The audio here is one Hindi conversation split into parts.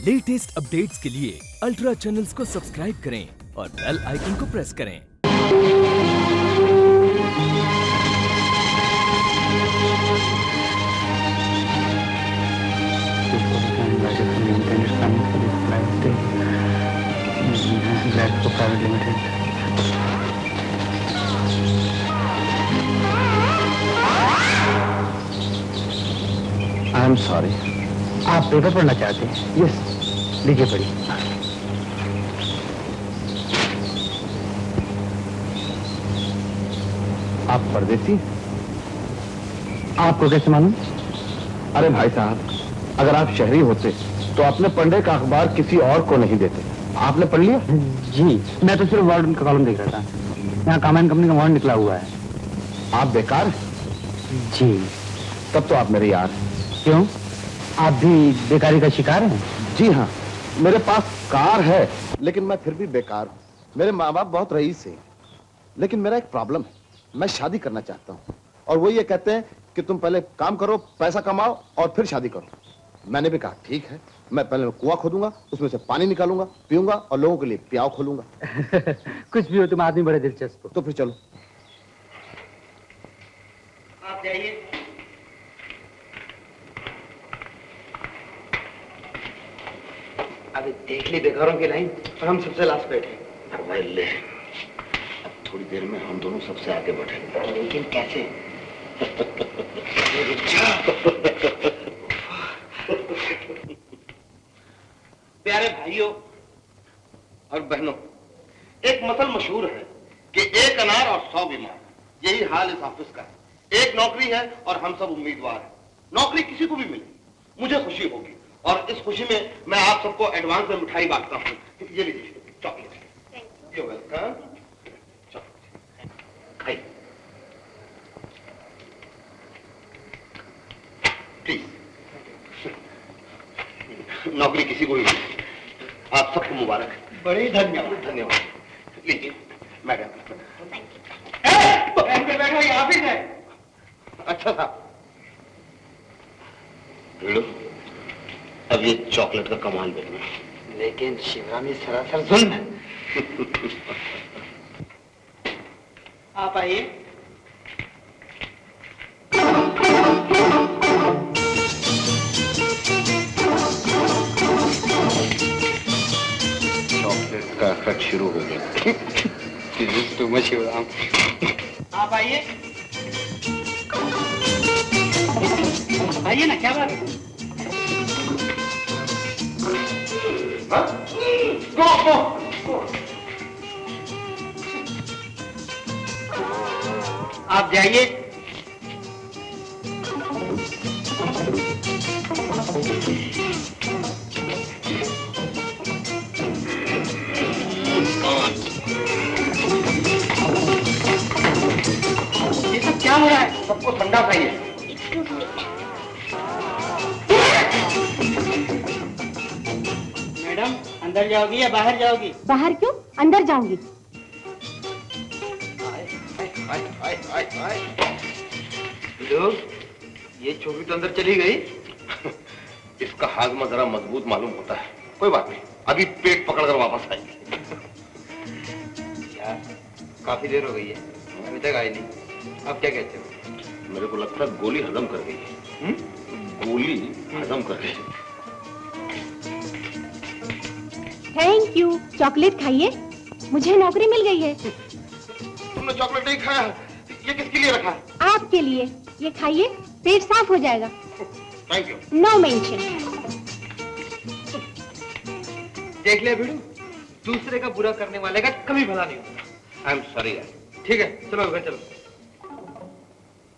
लेटेस्ट अपडेट्स के लिए अल्ट्रा चैनल्स को सब्सक्राइब करें और बेल आइकन को प्रेस करें। I am sorry. आप पेपर पढ़ना चाहते हैं? यस, लीजिए पढ़िए। आप परदेसी? आपको कैसे मालूम? अरे भाई साहब, अगर आप शहरी होते तो अपने पढ़ने का अखबार किसी और को नहीं देते। आपने पढ़ लिया? जी, मैं तो सिर्फ वार्डन का कॉलम देख रहा था। यहाँ कामायन कंपनी का वार्ड निकला हुआ है। आप बेकार? जी। तब तो आप मेरे यार। क्यों, आप भी बेकारी का शिकार हैं? जी हाँ, मेरे पास कार है लेकिन मैं फिर भी बेकार हूँ। मेरे माँ बाप बहुत रईस हैं, लेकिन मेरा एक प्रॉब्लम है। मैं शादी करना चाहता हूँ और वो ये कहते हैं कि तुम पहले काम करो, पैसा कमाओ और फिर शादी करो। मैंने भी कहा ठीक है, मैं पहले कुआं खोदूंगा, उसमें से पानी निकालूंगा, पीऊंगा और लोगों के लिए प्याव खोलूंगा। कुछ भी हो, तुम आदमी बड़े दिलचस्प हो। तो फिर चलो। आप जाइए। अभी देख ली बेघरों की लाइन और हम सबसे लास्ट बैठे। ले, अब थोड़ी देर में हम दोनों सबसे आगे बढ़ेंगे। लेकिन कैसे? प्यारे भाइयों और बहनों, एक मसल मशहूर है कि एक अनार और 100 बीमार। यही हाल इस ऑफिस का है। एक नौकरी है और हम सब उम्मीदवार हैं। नौकरी किसी को भी मिले, मुझे खुशी होगी और इस खुशी में मैं आप सबको एडवांस में मिठाई बांटता हूँ। ये लीजिए चॉकलेट। You welcome. खाइए प्लीज। नौकरी किसी को भी मिले, आप सबको मुबारक। बड़ी धन्यवाद। धन्यवाद। लीजिए मैडम। बैठो, ये ऑफिस है। अच्छा साहब। अब ये चॉकलेट का कमाल देखना। लेकिन शिवराम, ये सरासर जुल्म है। आप आइए। चॉकलेट का इफेक्ट शुरू हो गया। शिवराम, आप आइए। आइए ना, क्या बात है? गो। आप जाइए। ये सब क्या हो रहा है? सबको ठंडा चाहिए। मैडम, अंदर जाओगी या बाहर जाओगी? बाहर क्यों, अंदर जाऊंगी। लोग, ये छोटी तो अंदर चली गई। इसका हाजमा जरा मजबूत मालूम होता है। कोई बात नहीं, अभी पेट पकड़कर वापस आएंगे। यार, काफी देर हो गई है, अभी तक आई नहीं। अब क्या कहते हो? मेरे को लगता है गोली हजम कर गई है। गोली हजम कर गई। Thank you. चॉकलेट खाइए, मुझे नौकरी मिल गई है। तुमने चॉकलेट नहीं खाया? ये किसके लिए रखा है? आपके लिए। ये खाइए, पेट साफ हो जाएगा। Thank you. No mention. देख ले बिड़ू, दूसरे का बुरा करने वाले का कभी भला नहीं होता। आई एम सॉरी यार। ठीक है, चलो घर चलो।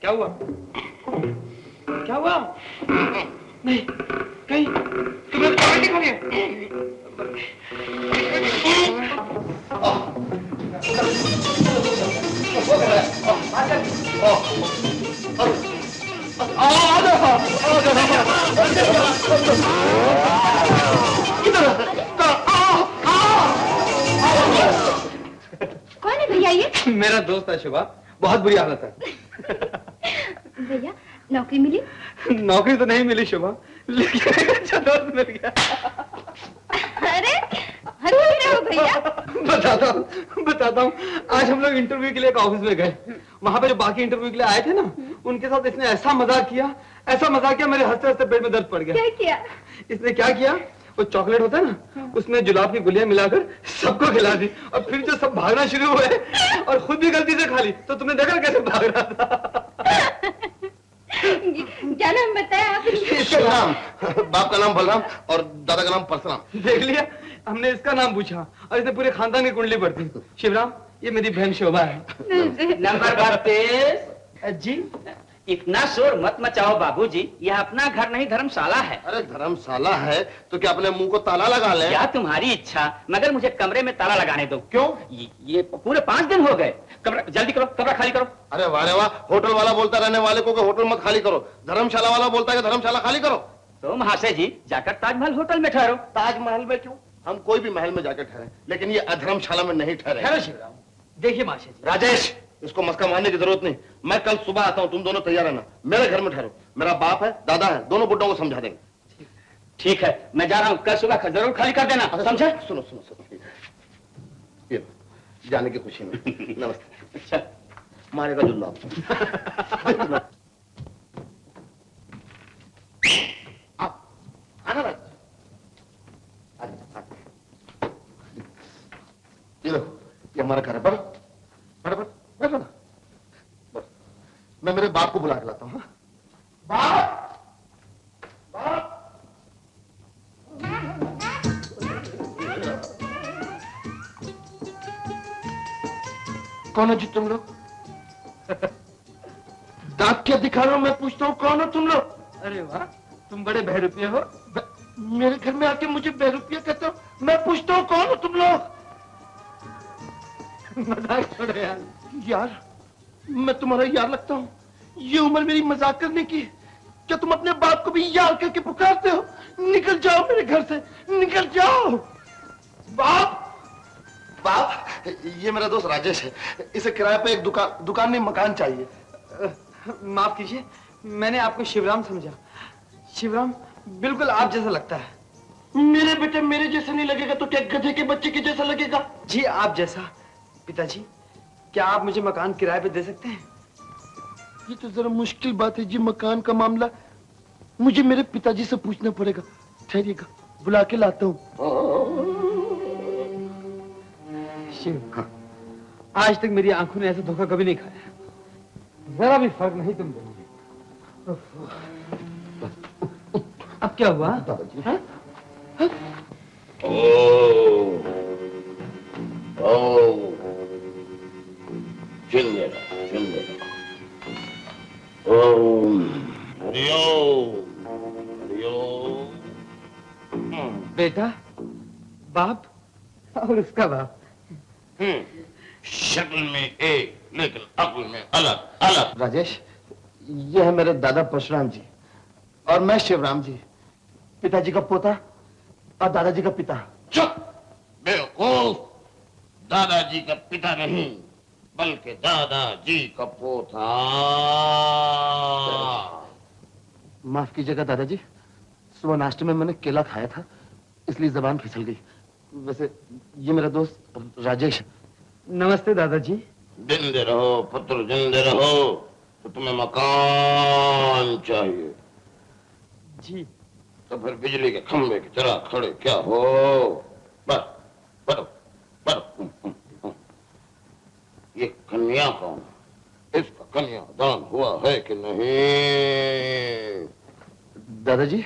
क्या हुआ? क्या हुआ? नहीं, कहीं तुमने तो चॉकलेट नहीं खा लिया? कौन है भैया ये? मेरा दोस्त है शुभा, बहुत बुरी हालत है। भैया, नौकरी मिली? नौकरी तो नहीं मिली शुभा, लेकिन अच्छा दोस्त मिल गया। इंटरव्यू के लिए एक ऑफिस में गए, वहां पे जो बाकी इंटरव्यू के लिए आए थे ना, उनके साथ इसने ऐसा मजाक किया, मेरे हंसते हंसते पेट में दर्द पड़ गया। क्या किया? इसने क्या किया, वो चॉकलेट होता है ना, उसमें जुलाब की गुलियां मिलाकर सबको खिला दी, और फिर जो सब भागना शुरू हुए और खुद भी गलती से खा ली, तो तुमने देखा कैसे भाग रहा था। क्या नाम बताया आप? इसका नाम, बाप का नाम बलराम और दादा का नाम परशुराम। देख लिया, हमने इसका नाम पूछा और इसने पूरे खानदान की कुंडली पढ़ दी। शिवराम, ये मेरी बहन शोभा है। नंबर 32। जी, इतना शोर मत मचाओ बाबूजी, यह अपना घर नहीं धर्मशाला है। अरे धर्मशाला है तो क्या अपने मुंह को ताला लगा ले? क्या तुम्हारी इच्छा, मगर मुझे कमरे में ताला लगाने दो। क्यों? ये पूरे 5 दिन हो गए। कमरा जल्दी करो, कमरा खाली करो। अरे वाह रे वाह, होटल वाला बोलता रहने वाले को कि होटल मत खाली करो, धर्मशाला वाला बोलता है कि धर्मशाला खाली करो। तो महाशय जी, जाकर ताजमहल होटल में ठहरो। ताजमहल में क्यों? हम कोई भी महल में जाकर ठहरे, लेकिन ये अधर्मशाला में नहीं ठहरे। ठहरो शिवराम। देखिए माशा जी, राजेश, इसको मस्का मारने की जरूरत नहीं। मैं कल सुबह आता हूँ, तुम दोनों तैयार रहना। मेरे घर में ठहरो, मेरा बाप है, दादा है, दोनों बुड्ढों को समझा देंगे। ठीक है, मैं जा रहा हूँ, कल सुबह जरूर खाली कर देना, समझे? सुनो सुनो सुनो, ये जाने की खुशी में नमस्ते। अच्छा, मारेगा जुल्ला। आना राज, ये लो, ये हमारा घर है। बड़ो बड़ो बड़ो ना, बस मैं मेरे बाप को बुला के लाता हूँ। बाप, बाप। कौन हो जी तुम लोग? दांत क्या दिखा रहे हो? मैं पूछता हूँ कौन हो तुम लोग? अरे वाह, तुम बड़े बहरूपिये हो। मेरे घर में आके मुझे बहरूपिया कहते हो? मैं पूछता हूँ कौन हो तुम लोग? मजाक छोड़ो यार। यार, मैं तुम्हारा यार लगता हूँ? ये उम्र मेरी मजाक करने की है। क्या तुम अपने बाप को भी यार करके पुकारते हो? निकल जाओ मेरे घर से, निकल जाओ। बाप, बाप, ये मेरा दोस्त राजेश है, इसे किराए पे एक दुकान में मकान चाहिए। माफ कीजिए, मैंने आपको शिवराम समझा। शिवराम बिल्कुल आप जैसा लगता है। मेरे बेटे मेरे जैसा नहीं लगेगा तो क्या गधे के बच्चे के जैसा लगेगा? जी आप जैसा। पिताजी, क्या आप मुझे मकान किराए पे दे सकते हैं? ये तो जरा मुश्किल बात है जी, मकान का मामला मुझे मेरे पिताजी से पूछना पड़ेगा। ठहरिएगा, बुला के लाता हूँ। शिव, हाँ। आज तक मेरी आंखों ने ऐसा धोखा कभी नहीं खाया, जरा भी फर्क नहीं तुम दोनों में। अब क्या हुआ? हाँ? हाँ? बेटा, बाप और उसका बाप। शक्ल में एक, लेकिन अक्ल में अलग अलग। राजेश, ये है मेरे दादा परशुराम जी और मैं शिवराम जी, पिताजी का पोता और दादाजी का पिता। चुप बेवकूफ, दादाजी का पिता नहीं बल्कि दादाजी का पोता। माफ कीजिएगा दादाजी, सुबह नाश्ते में मैंने केला खाया था, इसलिए जबान फिसल गई। वैसे ये मेरा दोस्त राजेश है। नमस्ते दादाजी। जिंदे रहो पुत्र, जिंदे रहो। तो तुम्हें मकान चाहिए जी। तो फिर बिजली के खंभे की तरह खड़े क्या हो? बस बढ़ो बढ़ो। ये कन्या कौन? इसका कन्यादान हुआ है कि नहीं? दादाजी,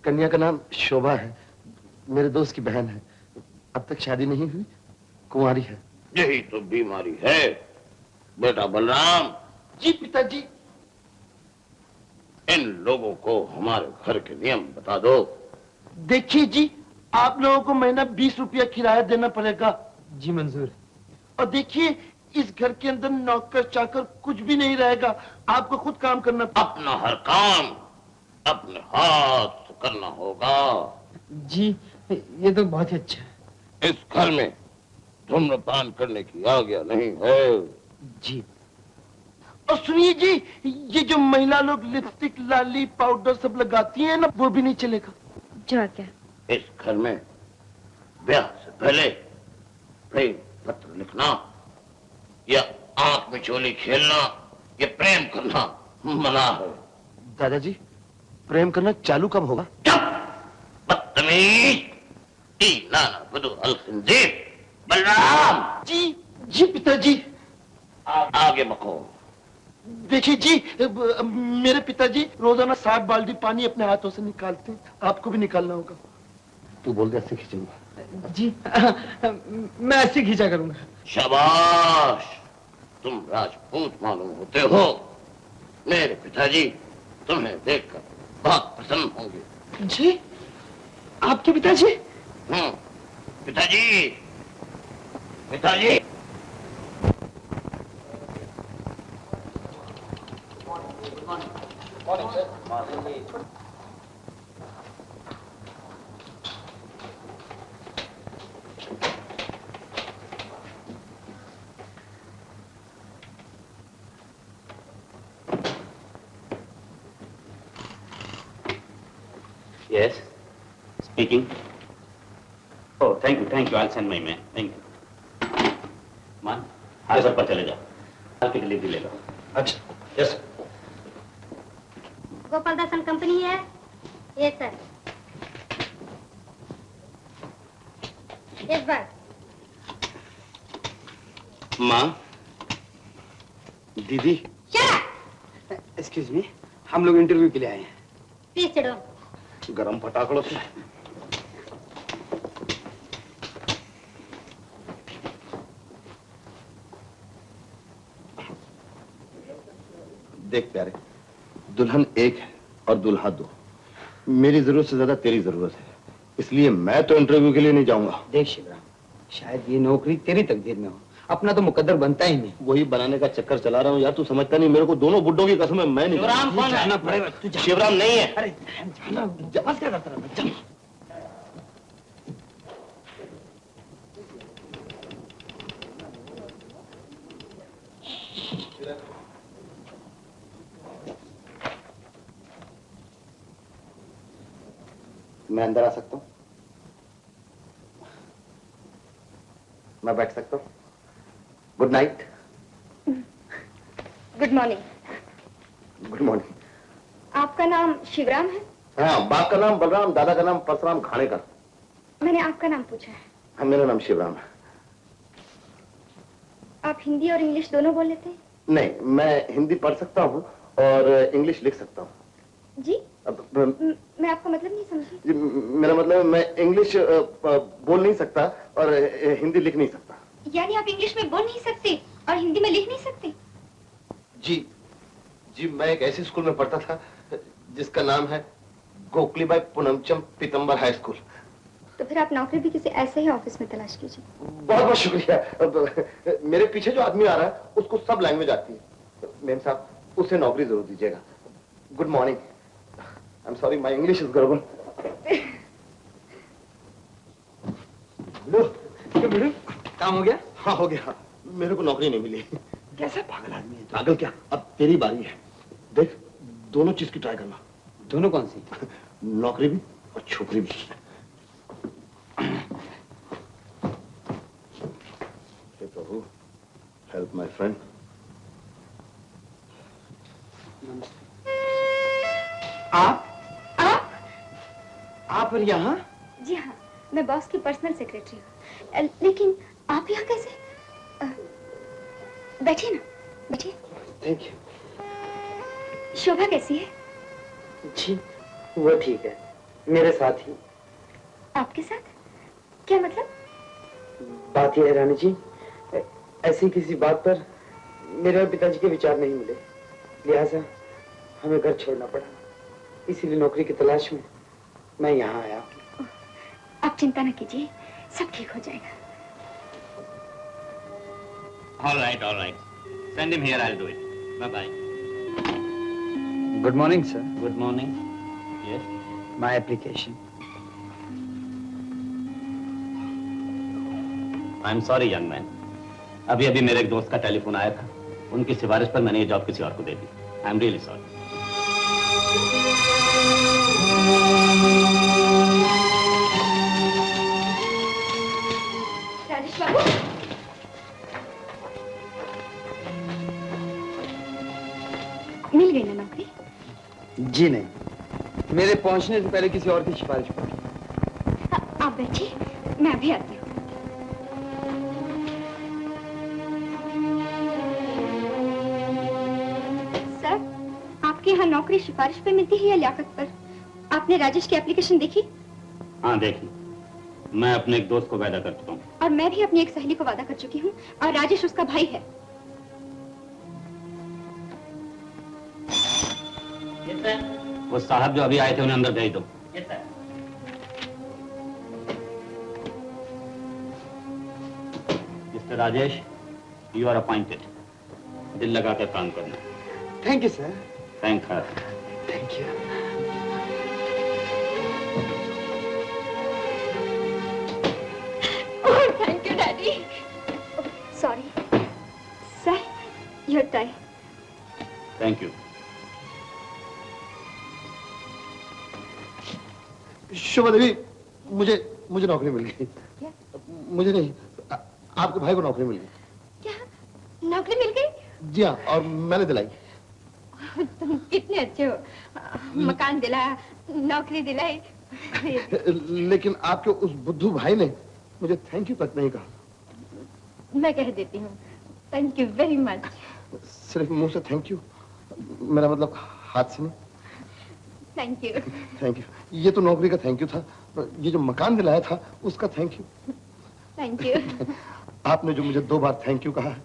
कन्या का नाम शोभा है, मेरे दोस्त की बहन है। अब तक शादी नहीं हुई, कुंवारी है। यही तो बीमारी है बेटा बलराम। जी पिताजी। इन लोगों को हमारे घर के नियम बता दो। देखिए जी, आप लोगों को महीना 20 रुपया किराया देना पड़ेगा। जी मंजूर। और देखिए, इस घर के अंदर नौकर चाकर कुछ भी नहीं रहेगा, आपको खुद काम करना। अपना हर काम अपने हाथ से करना होगा। जी, ये तो बहुत ही अच्छा है। इस घर में धूम्रपान करने की आज्ञा नहीं है। जी। और सुनिए जी, ये जो महिला लोग लिपस्टिक, लाली, पाउडर सब लगाती हैं ना, वो भी नहीं चलेगा। जो क्या? इस घर में ब्याह से पहले प्रेम पत्र लिखना या आंख में चोली खेलना, ये प्रेम करना मना है। दादाजी, प्रेम करना चालू कब होगा? बदतमीज, नाना बदू अल खिंजीर। बलराम जी जी पिताजी। आगे बको। देखिए जी, मेरे पिताजी रोजाना 60 बाल्टी पानी अपने हाथों से निकालते हैं, आपको भी निकालना होगा। तू बोल दे, ऐसे खींचूंगा। जी मैं ऐसे खींचा करूंगा। शाबाश, तुम राजपूत मालूम होते हो। मेरे पिताजी तुम्हें देखकर बहुत प्रसन्न होंगे। जी आपके पिताजी? पिताजी, पिताजी। Yes. Speaking. Oh, thank you. I'll send my man. Thank you. मान, हाँ सर पर चले जाओ। आपकी डिलीवरी ले लो। अच्छा। Yes. Gopal Das and company है ये सर। एक बार माँ, दीदी। एक्सक्यूज मी, हम लोग इंटरव्यू के लिए आए हैं। Please sit down. गरम पटाखड़ों से। देख प्यारे, दुल्हन एक है और दुल्हा दो। मेरी जरूरत से ज्यादा तेरी जरूरत है, इसलिए मैं तो इंटरव्यू के लिए नहीं जाऊंगा। देख शिवराम, शायद ये नौकरी तेरी तकदीर में हो, अपना तो मुकद्दर बनता ही नहीं। वही बनाने का चक्कर चला रहा हूँ यार, तू समझता नहीं। मेरे को दोनों बुड्ढों की कसम है, मैं नहीं शिवराम कौन है? जाना पड़ेगा। तू जा। शिवराम नहीं है। अरे जाना, बस क्या करता रहता? चल। मैं अंदर आ सकता हूँ? मैं बैठ सकता हूँ? Good night. Good morning. Good morning. आपका नाम शिवराम है? हाँ, बाप का नाम बलराम, दादा का नाम परशुराम खानेकर। मैंने आपका नाम पूछा है। हाँ, मेरा नाम शिवराम है। आप हिंदी और इंग्लिश दोनों बोल लेते हैं? नहीं, मैं हिंदी पढ़ सकता हूँ और इंग्लिश लिख सकता हूँ। जी? अब मैं आपका मतलब नहीं समझी। जी, मेरा मतलब मैं इंग्लिश बोल नहीं सकता और हिंदी लिख नहीं सकता। यानी आप इंग्लिश में बोल नहीं सकते और हिंदी में लिख नहीं सकते? जी, मैं एक ऐसे स्कूल में पढ़ता था जिसका नाम है गोखलीबाई पूनमचंद पीतम्बर हाई स्कूल। तो फिर आप नौकरी भी किसी ऐसे ही ऑफिस में तलाश कीजिए। बहुत बहुत शुक्रिया। अब मेरे पीछे जो आदमी आ रहा है उसको सब लैंग्वेज आती है। मैम साहब, उसे नौकरी जरूर दीजिएगा। Good morning. I am sorry, my English is गड़बड़। मैडम, काम हो गया? हाँ, हो गया। मेरे को नौकरी नहीं मिली। कैसा पागल आदमी है? पागल क्या, अब तेरी बारी है। देख, दोनों चीज की ट्राई करना। दोनों कौन सी? नौकरी भी और छोकरी भी। हे प्रभु, हेल्प माय फ्रेंड। आप और यहाँ? जी हाँ, मैं बॉस की पर्सनल सेक्रेटरी हूँ। लेकिन आप यहाँ कैसे? बैठिए ना, बैठिए। Thank you. शोभा कैसी है? जी वो ठीक है, मेरे साथ ही। आपके साथ? क्या मतलब? बात यह है रानी जी, ऐसी किसी बात पर मेरे और पिताजी के विचार नहीं मिले, लिहाजा हमें घर छोड़ना पड़ा। इसीलिए नौकरी की तलाश में मैं यहाँ आया। आप चिंता न कीजिए, सब ठीक हो जाएगा। All right. Send him here, I'll do it. Bye-bye. Good morning sir. Good morning. Yes? My application. I'm sorry, young man. अभी मेरे एक दोस्त का टेलीफोन आया था। उनकी सिफारिश पर मैंने ये जॉब किसी और को दे दी। I'm really sorry. राजेश बाबू, जी नहीं, मेरे पहुंचने से पहले किसी और की सिफारिश पड़ी। आप बैठिए, मैं अभी आती हूँ। सर, आपके यहाँ नौकरी सिफारिश पे मिलती है या लियाकत पर? आपने राजेश की एप्लीकेशन देखी? हाँ देखी, मैं अपने एक दोस्त को वादा कर चुका हूँ। और मैं भी अपनी एक सहेली को वादा कर चुकी हूँ, और राजेश उसका भाई है। वो साहब जो अभी आए थे उन्हें अंदर भेज दो। Mister Rajesh, you are appointed. दिल लगाकर काम करना। Thank you sir. Thank her. Thank you. Thank you daddy. Sorry sir, your tie. Thank you. Shobha Devi, मुझे नौकरी मिल गई। क्या? मुझे नहीं, आपके भाई को नौकरी मिल गई। क्या नौकरी मिल गई? जी हाँ, और मैंने दिलाई। तुम कितने अच्छे हो, मकान दिलाया, नौकरी दिलाई। लेकिन आपके उस बुद्धू भाई ने मुझे थैंक यू तक नहीं कहा। मैं कह देती हूँ, थैंक यू वेरी मच। सिर्फ मुंह से थैंक यू, मेरा मतलब हाथ से नहीं। Thank you. Thank you. ये तो नौकरी का थैंक यू था, ये जो मकान दिलाया था उसका थैंक यू। Thank you. आपने जो मुझे 2 बार थैंक यू कहा है,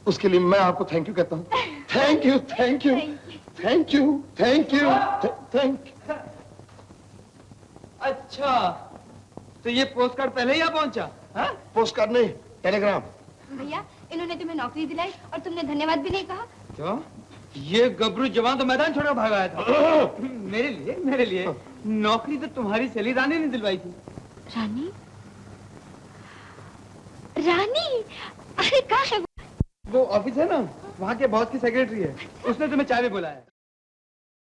उसके लिए मैं आपको थैंक यू कहता हूँ। Thank you, thank you, thank you, thank you, thank. अच्छा, तो ये पोस्ट कार्ड पहले ही आ पहुंचा? हाँ? पोस्ट कार्ड नहीं, टेलीग्राम। भैया, इन्होंने तुम्हें नौकरी दिलाई और तुमने धन्यवाद भी नहीं कहा। क्यों? ये गबरू जवान तो मैदान छोड़कर भाग आया था। मेरे लिए नौकरी तो तुम्हारी सहेली रानी ने दिलवाई थी। रानी? रानी? अरे कहाँ है वो? वो ऑफिस है ना, वहाँ के बॉस की सेक्रेटरी है, उसने तुम्हें चाय भी बुलाया।